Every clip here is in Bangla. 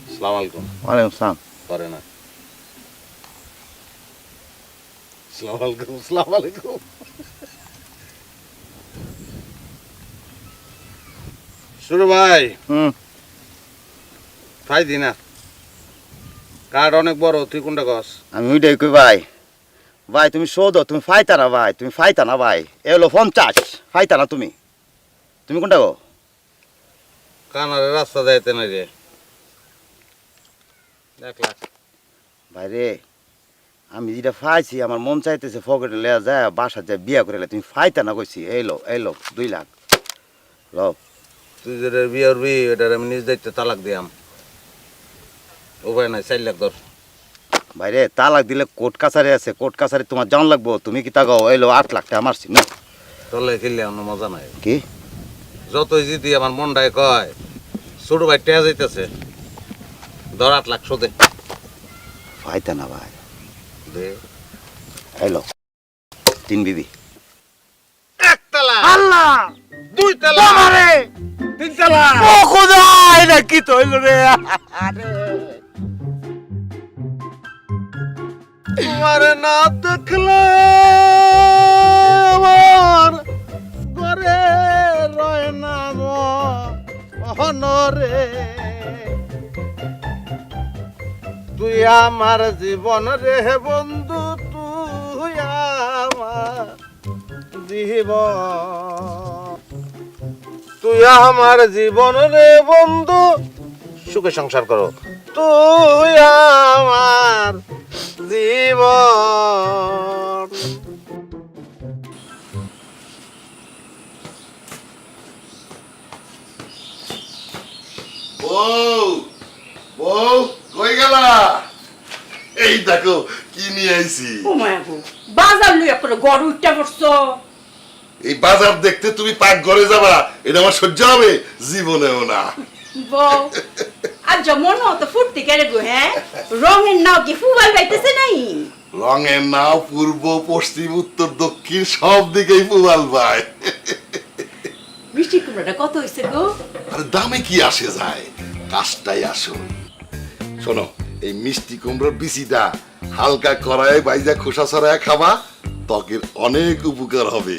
আসসালামু আলাইকুম। ওয়ালাইকুম সালাম। পারে না। আসসালামু আলাইকুম, আসসালামু আলাইকুম। শুরু ভাই, ফাই দি না। কার্ড অনেক বড়, তুই কোনটা কস? আমি ওইটাই কই ভাই। ভাই তুমি শোধ, তুমি ফাইতা না ভাই, তুমি ফাইতা না ভাই। এ হলো 50, ফাইতা না তুমি। তুমি কোনটা গো? কানারে রাস্তা যাইতে না রে। 1 লাখ। ভাই রে, আমি যেটা ফাইছি আমার মন চাইতেছে ফকেটে লেয়া যায় বাসা যায় বিয়া করে তুমি ফাইতা না কইছি। এই লো 2 লাখ লো। তুই যেটা বিয়ে করবি এটার আমি নিজ দায়িত্বে তালাক দিয়াম। উপায় নাই, 4 লাখ ধর। ভাই রে, তালাক দিলে কোর্ট কাছারি আছে, কোর্ট কাছারি তোমার জান লাগবো। তুমি কি তাগাও? এলো 8 লাখ টাকা মারছি না। তলে খেললে আমার মজা নাই। কি যতই জিতি আমার মনটাই কয় ছোট ভাই টেয়া যাইতেছে, ধর 8 লাখ শোধে ফাইতা না ভাই। দে। এলো 3 বিবি। 1 তালা, আল্লাহ 2 তালা, আমারে 3 তালা। ও খোদা, এটা কি তইল রে? আরে তোমার না দেখলে আমার ঘরে রয় না মহনরে। তুই আমার জীবন রে বন্ধু, তুই আমার জীবন, তুই আমার জীবন রে বন্ধু। সুখে সংসার করো, তুই আমার জীবন। বউ বউ কই গেলা? এই দেখো কি নিয়ে আইছি। ও মায়া গো, বাজার লইয়া করে গড় উঠটা পড়ছো। এই বাজার দেখতে তুমি পাক ঘরে যাবা, এটা আমার সহ্য হবে? জীবনেও না। বউ আর যেমন তো ফুটতে কেড়ে গো, হ্যাঁ রঙের নাও কি ফুবাই পাইতেছে নাই? রঙের নাও পূর্ব পশ্চিম উত্তর দক্ষিণ সব দিকেই পুবাল পায়। মিষ্টি কুমড়াটা কত হয়েছে গো? আর দামে কি আসে যায়, কাজটাই আসল। শোনো, এই মিষ্টি কুমড়োর বিচিটা হালকা কড়াইয়ে বাইজা খোসা ছড়ায় খাবা, ত্বকের অনেক উপকার হবে।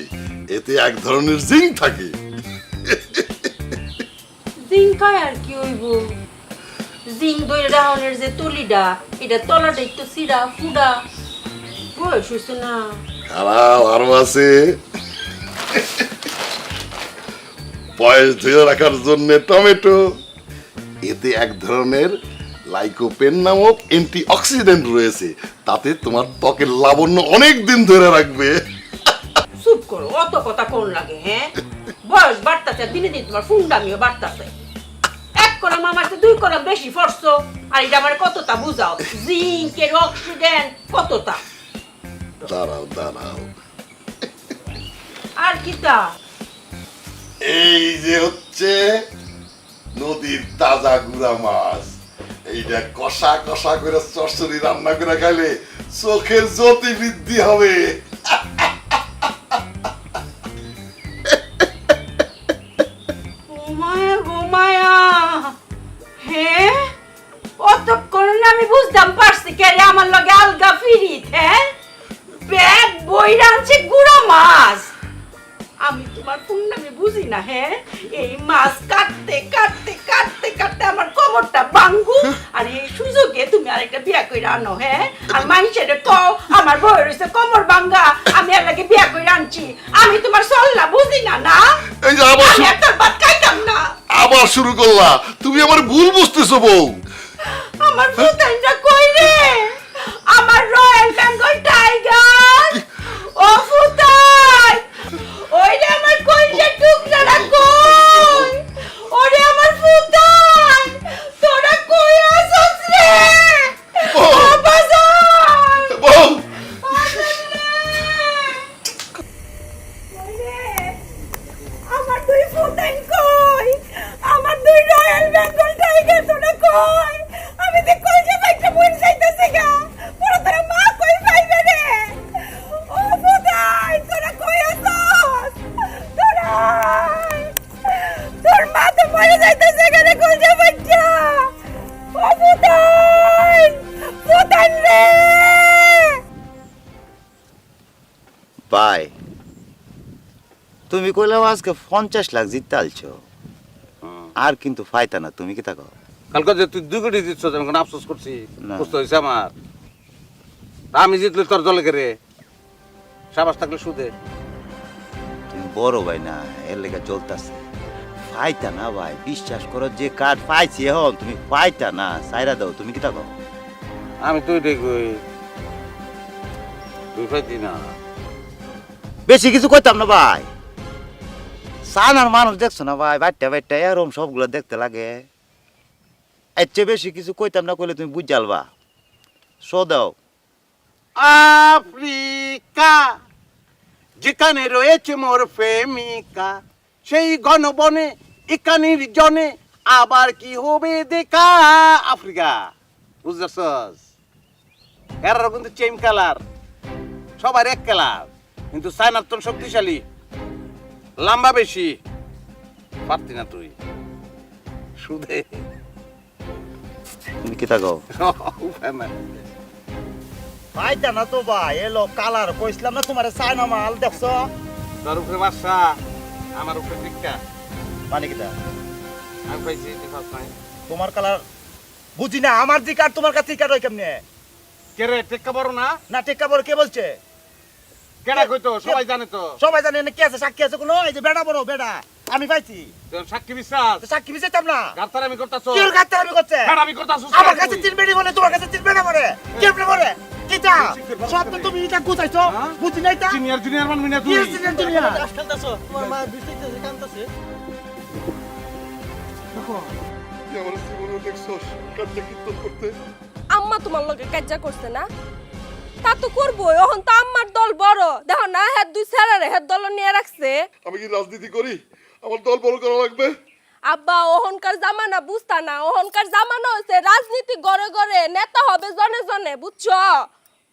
এতে এক ধরনের জিঙ্ক থাকে। জিঙ্ক খায় আর কি হইব? জিঙ্ক দই রাহনের যে তুলিডা, এটা তলাটা একটু সিরা ফুডা বয়স হয়েছে না। খারাপ আরো আছে। বয়স ধরে রাখার জন্য টমেটো, এতে এক ধরনের লাইকোপেন নামক অ্যান্টি অক্সিডেন্ট রয়েছে, তাতে তোমার ত্বকের লাবণ্য অনেক দিন ধরে রাখবে। চুপ করো, অত কথা কোন লাগে? হ্যাঁ বয়স বাড়তাছে, দিনে দিন তোমার ফুন্ডামিও বাড়তাছে। 1 কলম আমার তো 2 কলম বেশি ফরছো, আর এটা আমার কতটা বুঝাও? জিঙ্কের অক্সিডেন্ট কতটা? দাঁড়াও দাঁড়াও, আর কি তা? এই যে হচ্ছে নদীর তাজা গুড়া মাছ, এইটা কষা কষা করে চচ্চড়ি রান্না করে খাইলে চোখের জ্যোতি বৃদ্ধি হবে। মায়া গো মায়া, হ্যাঁ অতক্ষণ আমি বুঝতাম পারছি কে রে আমার লগে আলগা ফিরিত, হ্যাঁ ব্যাগ বই রাঁধছে গুড়া মাছ। আমি তোমার ফুন্ডামি বুঝি না, হ্যাঁ এই মাছ কাটতে কাটতে কাটতে কাটতে আমার কোমরটা ভাঙ্গু, আর এই সুযোগে তুমি আরেকটা বিয়া কইরা আনো, হ্যাঁ আর মানুষের কও আমার বউয়ের হইছে কোমর ভাঙ্গা, আমি আর লাগে বিয়া কইরা আনছি। আমি তোমার চলনা বুঝি না, না এই যে আবার আমি একটা ভাত খাইতাম না। আবার শুরু করলা, তুমি আমার ভুল বুঝতেছো বউ। আমার ফুটাইটা কই রে? আমার রয়্যাল বেঙ্গল টাইগার ও ফুটাই, ওই রে আমার কইছে টুকরাটা কই? ওরে আমার ফুটাই, তোরা কই আছস রে? ও বাজার বউ আমার 2 ফুটাই কই? আমার 2 রয়্যাল বেঙ্গল টাইগার তোরা কই? আমি তো কইছে বাইটা মরে যাইতাছে গা, পুরো তোরা মা কই পাইবে রে? ও ফুটাই তোরা কই আছস? তোরা তুমি কইলাও আজকে 50 লাখ জিততে আলছো আর কিন্তু ফাইতা না তুমি কি তাকো কালকে যে তুই 2 কোটি জিতছ আমি কোনো আফসোস করছি না। কষ্ট হয়েছে আমার তা আমি জিতলে তোর জলে কে রে সাবাস থাকলে সুদে তুমি বড় ভাই না এর লেগে চলতেছে ফাইতা না ভাই বিশ্বাস করো যে কার্ড পাইছি এখন তুমি ফাইতা না সাইরা দাও তুমি কি তাকো আমি তুই দেখবই তুই ফাইতি না বেশি কিছু কইতাম না ভাই সানার মানুষ দেখছো না ভাই বাইটা বাইটা এরম সবগুলো দেখতে লাগে এর চেয়ে বেশি কিছু কইতাম না কইলে তুমি বুঝ যালবা শো দাও আফ্রিকা যেখানে রয়েছে মোর প্রেমিকা সেই ঘনবনে একানির জনে আবার কি হবে দেখা আফ্রিকা বুঝতেছস এরা কিন্তু চেম কালার সবার এক কালার কিন্তু চায়নার তো শক্তিশালী লম্বা বেশি পারতি না তুই সুদে তুমি কি তাকো উপায় নাই। ফাইতা না তো ভাই এলো কালার কইছিলাম না তোমারে সাইনা মাল দেখছো তোর উপরে বাসা আমার উপরে টিকা মানে কি তা আমি পাইছি তুই পাস নাই তোমার কালার বুঝি না আমার যে কার্ড তোমার কাছে কার্ড হয় কেমনে কে রে টেক্কা বড় না না টেক্কা বড় কে বলছে কেডা কইতো সবাই জানে তো সবাই জানে না কে আছে সাক্ষী আছে কোনো এই যে বেড়া বড় বেড়া আমি পাইছি তোর সাক্ষী বিশ্বাস তো সাক্ষী বিছেতাম না গার্তার আমি করতাছো কি ওর কাছে আমি করছে কেডা আমি করতাছো আমার কাছে তিন বেড়ি বলে তোমার কাছে তিন বেড়া বলে কেমনে বলে কিটা সব তো তুমি এটা গুছাইছো হ্যাঁ? বুঝি নাই তা জুনিয়র মানবি না কি তুই হইছে দুনিয়া আমার জীবনে দেখছস কাজটা কীর্তন করতে আম্মা তোমার লগে কাজ্জা করছে না তা তো করবো এখন তো আম্মার দল বড় দেখো না হ্যাঁ দুই স্যারারে হ্যাঁ দল নিয়ে রাখছে আমি কি রাজনীতি করি আমার দল বড় করা লাগবে আব্বা ওহনকার জামানা বুঝতা না ওহনকার জামানা হচ্ছে রাজনীতি গড়ে গড়ে নেতা হবে জনে জনে বুঝছো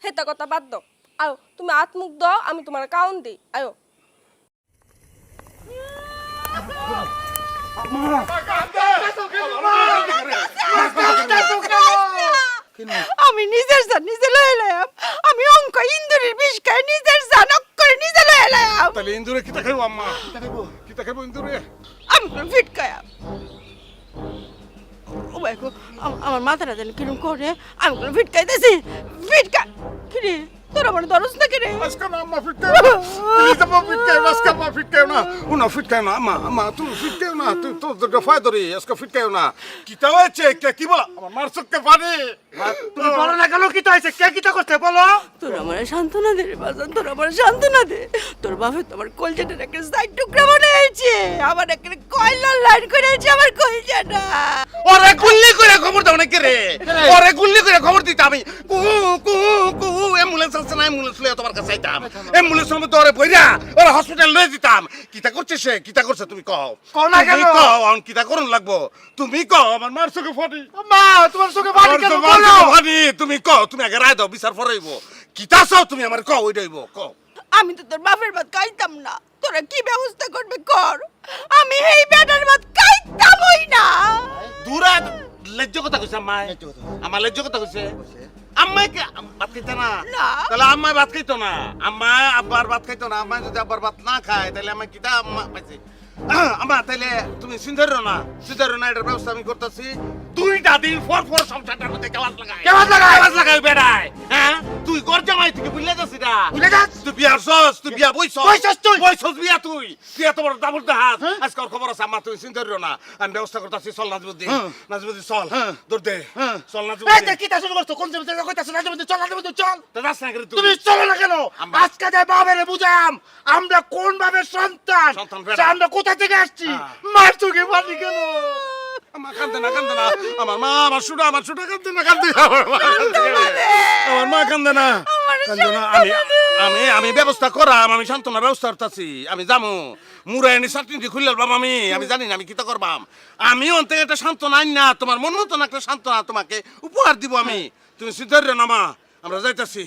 হেতা কথা বাদ দাও আয়ো তুমি আত্মুখ দাও আমি তোমার কাউন দিই আয়ো আমি নিজের জান নিজে লয়ে এলাম আমি অঙ্ক ইন্দুরের বিষ খাই নিজের জান করে নিজে লয়ে এলাম তাহলে ইন্দুরে কিতা খাইবো আম্মা কিতা খাইবো ইন্দুরে আমি ফিট খাইম ও ভাই গো আমার মাথাটা জানি কিরম করে আমি কোনো ফিট খাইতেছি ফিট খা কিরে তোর আমার দরজ না কিরে আজকে না আম্মা ফিট খাইবো প্লিজ আম্মা ফিট খাইবো আজকে আম্মা ফিট খাইবো না উনা ফিট খাইবো না আম্মা তুই ফিট খাইবো না তুই তোর দফায় ধরি আজকে ফিট খাইবো না কিতা হয়েছে কে কি বলা আমার মার চোখকে পানি তুমি বলো না কেন কিটা হইছে কে কিটা করতে বলো তোর আমার সান্ত্বনা দে রে বাজান তোর আমার সান্ত্বনা দে তোর বাপে তোমার কলজাটার একটা সাইড টুকরা বানাইছে আমার একটা কয়লা লাইন করেছে আমার কলজাটা ওরে গুল্লি করে খবর দাও না কে রে ওরে গুল্লি করে খবর দিতে আমি কু কু কু অ্যাম্বুলেন্স আসছে না অ্যাম্বুলেন্স লয়ে তোমার কাছে আইতাম অ্যাম্বুলেন্সের মধ্যে ওরে বইরা ওরে হসপিটাল লয়ে দিতাম কিতা করছে সে কিতা করছে তুমি কও কও না কেন? তুমি কও অন কিতা করুন লাগবো তুমি কও আমার মার চোখে ফাটি মা তোমার চোখে পানি আমার কেন তো মার বলো চোখে ফাটি তুমি কও তুমি আগে রায় দাও বিচার ফরাইবো কিতা চাও তুমি আমার কও ওইটাইব কও আমি তো তোর বাপের ভাত খাইতাম না তোরা কি ব্যবস্থা করবে কর আমি এই বেটার ভাত খাইতামই না দূরা লজ্জ কথা কইছে আম্মা আমার লজ্জ কথা কইছে আম্মাই কে ভাত খাইতে না না। তাহলে আম্মাই ভাত খাইতো না আম্মা আব্বার ভাত খাইতো না আম্মা যদি আব্বার ভাত না খায় তাহলে আমি কিতা আম্মা পাইছি আম্মা তাইলে তুমি চিন্তার না এটার ব্যবস্থা আমি করতেছি 2টা দিন পর সংসারটার মধ্যে কেলাস লাগাই বেড়ায় হ্যাঁ তুই গর জামাই থেকে বুঝলে যাচ্ছি না বুঝলে যাস? তুই বিয়ার সস তুই বিয়া বইছস তুই? বইছস বিয়া তুই তোমার দাবর দেহাত আজকে ওর খবর আছে আম্মা তুমি চিন্তা করিও না আমি ব্যবস্থা করতেছি চল নাজবুদ্দি চল দৌড় দে চল এই নাজবুদ্দি যে কিটা শুরু করছো কোন জায়গায় কইতাছ না তুমি চল না চল তো যাস না করে তুমি চলো না কেন আম্মা। আজকে যে বাবারে বুঝাম আমরা কোন ভাবে সন্তান সন্তান বেড়া। সে আমরা কোথা থেকে আসছি হ্যাঁ। মার চোখে পানি কেন আমার কান্দে না আমার মা আমার শুটা কান্দে না আমার মা কান্দে না আমি ব্যবস্থা করাম আমি সান্ত্বনা ব্যবস্থা করতেছি আমি যামু মুরায়নি চাটনি খুললাম আমি জানি না আমি কিতা করবাম আমি অন্তে একটা সান্ত্বনা আইন না তোমার মন মতন একটা সান্ত্বনা তোমাকে উপহার দিব আমি তুমি সিদ্ধার্য নামা আমরা যাইতাছি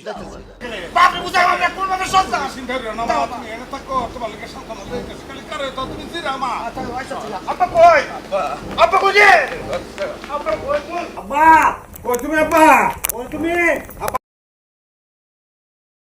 বাপরে বুঝাম আমরা কোন ভাবে সন্তান সিদ্ধার্য নামা তুমি এনে থাকো তোমার লাগে সান্ত্বনা যাইতাছি খালি করে তো তুমি জিরামা আপা কই আপা কই রে আপা কই আব্বা কই তুমি আব্বা কই তুমি